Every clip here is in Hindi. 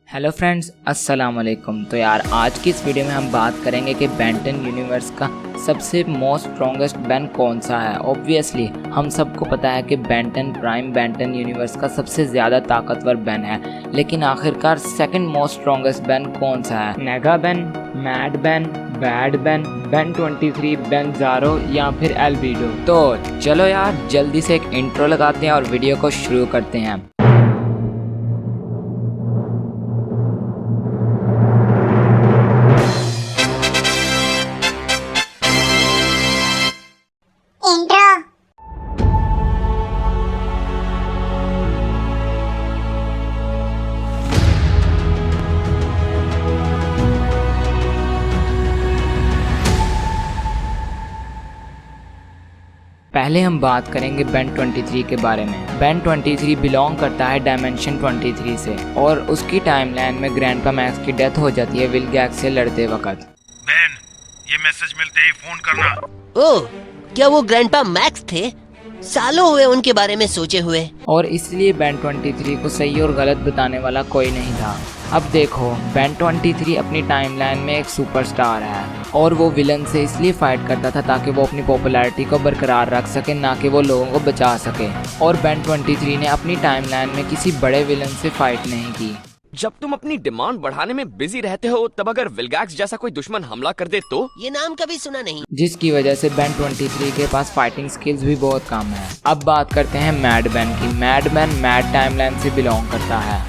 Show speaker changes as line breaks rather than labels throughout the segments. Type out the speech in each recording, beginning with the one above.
हेलो फ्रेंड्स, अस्सलाम वालेकुम। तो यार आज की इस वीडियो में हम बात करेंगे कि बेन 10 यूनिवर्स का सबसे मोस्ट स्ट्रॉन्गेस्ट बेन कौन सा है। ऑब्वियसली हम सबको पता है कि बेन 10 प्राइम बेन 10 यूनिवर्स का सबसे ज़्यादा ताकतवर बेन है, लेकिन आखिरकार सेकंड मोस्ट स्ट्रॉन्गेस्ट बेन कौन सा है? Nega Ben, Mad Ben, Bad Ben, Ben 23, Benzarro या फिर एल्बिडो? तो चलो यार जल्दी से एक इंट्रो लगाते हैं और वीडियो को शुरू करते हैं। पहले हम बात करेंगे बेन 23 के बारे में। बेन 23 बिलोंग करता है डायमेंशन 23 से और उसकी टाइमलाइन में ग्रैंडपा मैक्स की डेथ हो जाती है विलगैक्स से लड़ते वक्त।
बेन, ये मैसेज मिलते ही फोन करना।
ओह, क्या वो ग्रैंडपा मैक्स थे? सालों हुए उनके बारे में सोचे हुए।
और इसलिए बेन 23 को सही और गलत बताने वाला कोई नहीं था। अब देखो, बेन 23 अपनी टाइमलाइन में एक सुपरस्टार है और वो विलन से इसलिए फाइट करता था ताकि वो अपनी पॉपुलैरिटी को बरकरार रख सके, ना कि वो लोगों को बचा सके। और बेन 23 ने अपनी टाइमलाइन में किसी बड़े विलन से फाइट नहीं की।
जब तुम अपनी डिमांड बढ़ाने में बिजी रहते हो, तब अगर विलगैक्स जैसा कोई दुश्मन हमला कर दे तो?
ये नाम कभी सुना नहीं।
जिसकी वजह से बेन 23 के पास फाइटिंग स्किल्स भी बहुत कम है। अब बात करते हैं मैड बेन की। मैड बेन मैड टाइमलाइन से बिलोंग करता है।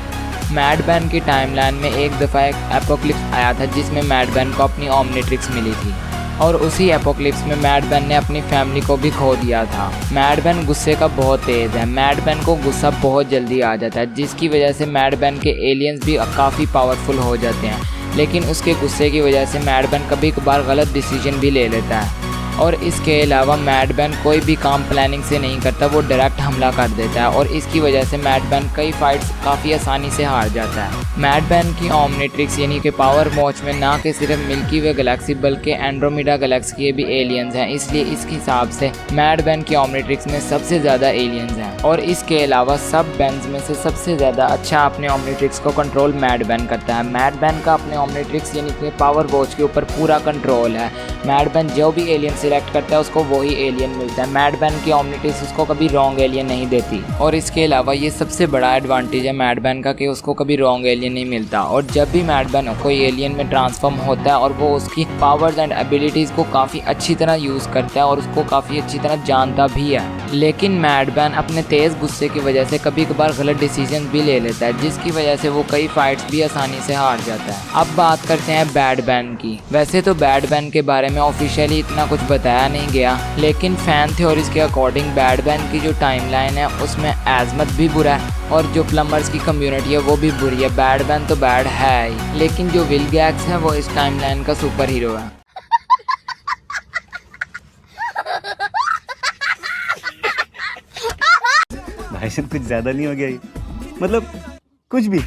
मैड बेन की टाइमलाइन में एक दफ़ा एक एपोक्लिप्स आया था जिसमें मैड बेन को अपनी ओमनिट्रिक्स मिली थी और उसी एपोक्लिप्स में मैड बेन ने अपनी फैमिली को भी खो दिया था। मैड बेन गुस्से का बहुत तेज़ है। मैड बेन को गुस्सा बहुत जल्दी आ जाता है, जिसकी वजह से मैड बेन के एलियंस भी काफ़ी पावरफुल हो जाते हैं। लेकिन उसके गुस्से की वजह से मैड बेन कभी कभार गलत डिसीजन भी ले लेता है। और इसके अलावा मैड बेन कोई भी काम प्लानिंग से नहीं करता, वो डायरेक्ट हमला कर देता है और इसकी वजह से मैड बेन कई फाइट्स काफ़ी आसानी से हार जाता है। मैड बेन की ओमनिट्रिक्स यानी कि पावर वॉच में ना कि सिर्फ मिल्की वे गैलेक्सी बल्कि एंड्रोमेडा गैलेक्सी के भी एलियंस हैं, इसलिए इसके हिसाब से मैड बेन की ओमनिट्रिक्स में सबसे ज़्यादा एलियंस हैं। और इसके अलावा सब बेन्स में से सबसे ज़्यादा अच्छा अपने ओमनिट्रिक्स को कंट्रोल मैड बेन करता है। मैड बेन का अपने ओमनिट्रिक्स यानी कि पावर वॉच के ऊपर पूरा कंट्रोल है। मैड बेन जो भी एलियन सिलेक्ट करता है उसको वही एलियन मिलता है। मैड बेन की ओमनिट्रिक्स उसको कभी रॉन्ग एलियन नहीं देती। और इसके अलावा ये सबसे बड़ा एडवांटेज है मैड बेन का कि उसको कभी रॉन्ग एलियन नहीं मिलता। और जब भी मैड बेन कोई एलियन में ट्रांसफॉर्म होता है और वो उसकी पावर्स एंड एबिलिटीज़ को काफ़ी अच्छी तरह यूज़ करता है और उसको काफ़ी अच्छी तरह जानता भी है, लेकिन मैड बेन अपने तेज़ गुस्से की वजह से कभी कभार गलत डिसीजन भी ले लेता है, जिसकी वजह से वो कई फाइट्स भी आसानी से हार जाता है। अब बात करते हैं बैड बेन की। वैसे तो बैड बेन के बारे में ऑफिशियली इतना कुछ बताया नहीं गया, लेकिन फैन थ्योरीज के अकॉर्डिंग बैड बेन की जो टाइमलाइन है उसमें एजमत भी बुरा है और जो प्लम्बर्स की कम्युनिटी है वो भी बुरी है। बैड बेन तो बैड है ही, लेकिन जो विलगैक्स है वो इस टाइमलाइन का सुपर हीरो है।
भाई साहब कुछ ज्यादा नहीं हो गया ये? मतलब कुछ भी।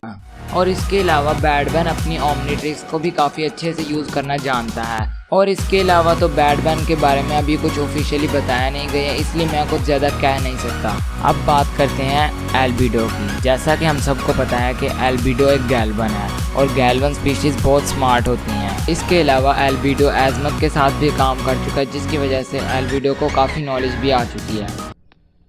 और इसके अलावा बैड बेन अपनी ओमनिट्रिक्स को भी काफ़ी अच्छे से यूज़ करना जानता है। और इसके अलावा तो बैड बेन के बारे में अभी कुछ ऑफिशियली बताया नहीं गया, इसलिए मैं कुछ ज़्यादा कह नहीं सकता। अब बात करते हैं एल्बिडो की। जैसा कि हम सबको पता है कि एल्बिडो एक गैल्वन है और गैल्वन स्पीशीज़ बहुत स्मार्ट होती हैं। इसके अलावा एल्बिडो एजमत के साथ भी काम कर चुका है, जिसकी वजह से एल्बिडो को काफ़ी नॉलेज भी आ चुकी है।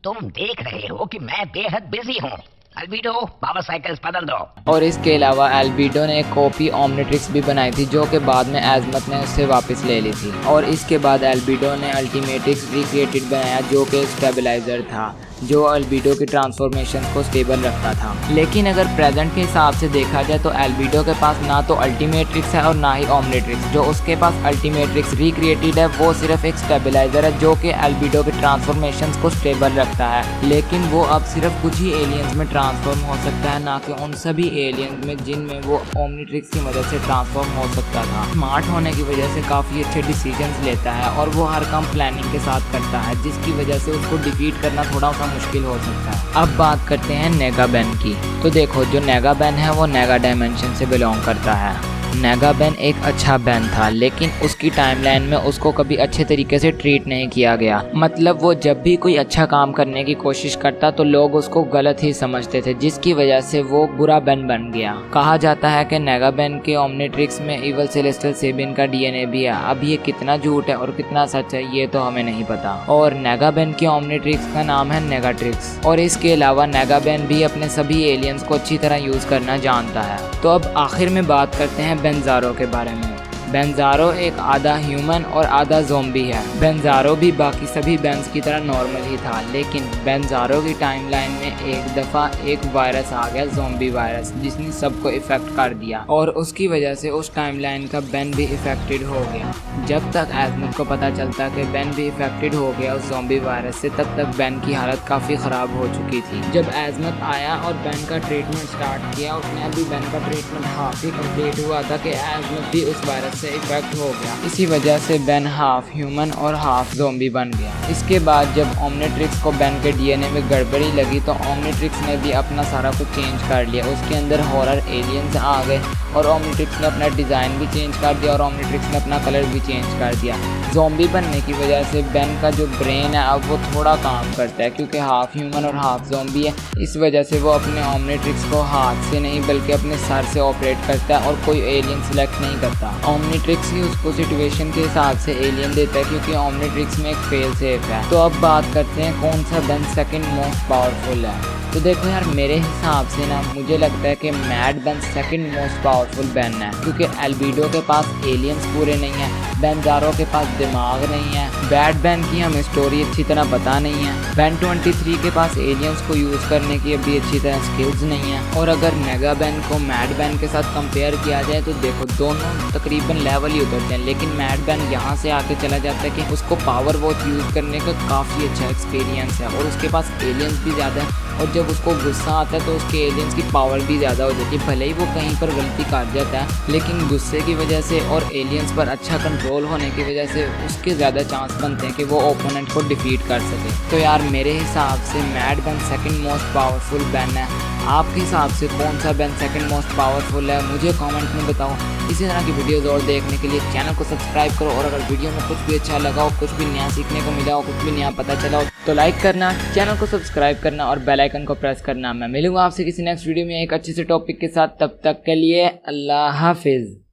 तुम देख रहे हो कि मैं बेहद बिजी हूँ। एल्बिडो, पावर साइकिल्स बदल दो।
और इसके अलावा एल्बिडो ने एक कॉपी ओमनिट्रिक्स भी बनाई थी जो कि बाद में एजमत ने उससे वापस ले ली थी। और इसके बाद एल्बिडो ने अल्टीमेटिक्स रिक्रिएटेड बनाया जो कि स्टेबलाइजर था, जो एल्बिडो की ट्रांसफॉर्मेशन को स्टेबल रखता था। लेकिन अगर प्रेजेंट के हिसाब से देखा जाए तो एल्बिडो के पास ना तो अल्टीमेट्रिक्स है और ना ही ओमनिट्रिक्स। जो उसके पास अल्टीमेट्रिक्स रिक्रिएटेड है वो सिर्फ एक स्टेबलाइजर है जो कि एल्बिडो के ट्रांसफॉर्मेशन को स्टेबल रखता है, लेकिन वो अब सिर्फ कुछ ही एलियंस में ट्रांसफॉर्म हो सकता है, ना कि उन सभी एलियंस में जिनमें वो ओमनिट्रिक्स की मदद से ट्रांसफॉर्म हो सकता था। स्मार्ट होने की वजह से काफ़ी अच्छे डिसीजंस लेता है और वो हर काम प्लानिंग के साथ करता है, जिसकी वजह से उसको डिफीट करना थोड़ा सा मुश्किल हो सकता है। अब बात करते हैं नेगा बेन की। तो देखो, जो नेगा बेन है वो नेगा डायमेंशन से बिलोंग करता है नेगा बेन एक अच्छा बेन था, लेकिन उसकी टाइमलाइन में उसको कभी अच्छे तरीके से ट्रीट नहीं किया गया। मतलब वो जब भी कोई अच्छा काम करने की कोशिश करता तो लोग उसको गलत ही समझते थे, जिसकी वजह से वो बुरा बेन बन गया। कहा जाता है कि नेगा बेन के ओमनिट्रिक्स में इवल सेलेस्टियल सेबियन का डीएनए भी है। अब ये कितना झूठ है और कितना सच है ये तो हमें नहीं पता। और नेगा बेन के ओमनिट्रिक्स का नाम है नेगाट्रिक्स। और इसके अलावा नेगा बेन भी अपने सभी एलियंस को अच्छी तरह यूज करना जानता है। तो अब आखिर में बात करते हैं बेनजारो के बारे में। बेनजारो एक आधा ह्यूमन और आधा ज़ॉम्बी है। बेनजारो भी बाकी सभी बेन्स की तरह नॉर्मल ही था, लेकिन बेनजारो की टाइमलाइन में एक दफ़ा एक वायरस आ गया, ज़ॉम्बी वायरस, जिसने सबको इफ़ेक्ट कर दिया और उसकी वजह से उस टाइमलाइन का बेन भी इफ़ेक्टेड हो गया। जब तक एज़मथ को पता चलता कि बेन भी इफ़ेक्टेड हो गया उस ज़ॉम्बी वायरस से, तब तक बेन की हालत काफ़ी ख़राब हो चुकी थी। जब एज़मथ आया और बेन का ट्रीटमेंट स्टार्ट किया, उसने अभी बेन का ट्रीटमेंट हाफ ही कम्प्लीट हुआ था कि एज़मथ भी उस वायरस से इफेक्ट हो गया। इसी वजह से बेन हाफ ह्यूमन और हाफ ज़ॉम्बी बन गया। इसके बाद जब ओमनिट्रिक्स को बेन के डीएनए में गड़बड़ी लगी तो ओमनिट्रिक्स ने भी अपना सारा कुछ चेंज कर लिया। उसके अंदर हॉरर एलियंस आ गए और ओमनिट्रिक्स ने अपना डिज़ाइन भी चेंज कर दिया और ओमनिट्रिक्स ने अपना कलर भी चेंज कर दिया। ज़ॉम्बी बनने की वजह से बेन का जो ब्रेन है अब वो थोड़ा काम करता है, क्योंकि हाफ ह्यूमन और हाफ ज़ॉम्बी है। इस वजह से वो अपने ओमनिट्रिक्स को हाथ से नहीं बल्कि अपने सर से ऑपरेट करता है और कोई एलियन सिलेक्ट नहीं करता। ओमनिट्रिक्स ही उसको सिचुएशन के हिसाब से एलियन देता है, क्योंकि ओमनिट्रिक्स में एक फेल सेफ है। तो अब बात करते हैं कौन सा बेन सेकंड मोस्ट पावरफुल है। तो देखो यार, मेरे हिसाब से ना मुझे लगता है कि mad Ben second most powerful Ben है, क्योंकि एल्बिडो के पास एलियंस पूरे नहीं है, बेनजारो के पास दिमाग नहीं है, बैड बेन की हमें स्टोरी अच्छी तरह पता नहीं है, बेन 23 के पास एलियंस को यूज़ करने की अभी अच्छी तरह स्किल्स नहीं है। और अगर नेगा बेन को मैड बेन के साथ कंपेयर किया जाए तो देखो दोनों तकरीबन लेवल ही उतरते हैं, लेकिन मैड बेन यहाँ से आके चला जाता है कि उसको पावर वॉच यूज़ करने का काफ़ी अच्छा एक्सपीरियंस है और उसके पास एलियंस भी ज़्यादा है। और जब उसको गुस्सा आता है तो उसके एलियंस की पावर भी ज़्यादा हो जाती है। भले ही वो कहीं पर गलती कर जाता है, लेकिन गुस्से की वजह से और एलियंस पर अच्छा कंट्रोल होने की वजह से उसके ज़्यादा चांस बनते हैं कि वो ओपोनेंट को डिफीट कर सके। तो यार मेरे हिसाब से mad Ben second most powerful Ben है। आपके हिसाब से कौन सा बेन सेकंड मोस्ट पावरफुल है मुझे कमेंट में बताओ। इसी तरह की वीडियोज़ और देखने के लिए चैनल को सब्सक्राइब करो और अगर वीडियो में कुछ भी अच्छा लगा हो, कुछ भी नया सीखने को मिला हो, कुछ भी नया पता चला हो तो लाइक करना, चैनल को सब्सक्राइब करना और बेल आइकन को प्रेस करना। मैं मिलूंगा आपसे किसी नेक्स्ट वीडियो में एक अच्छे से टॉपिक के साथ। तब तक के लिए अल्लाह हाफिज़।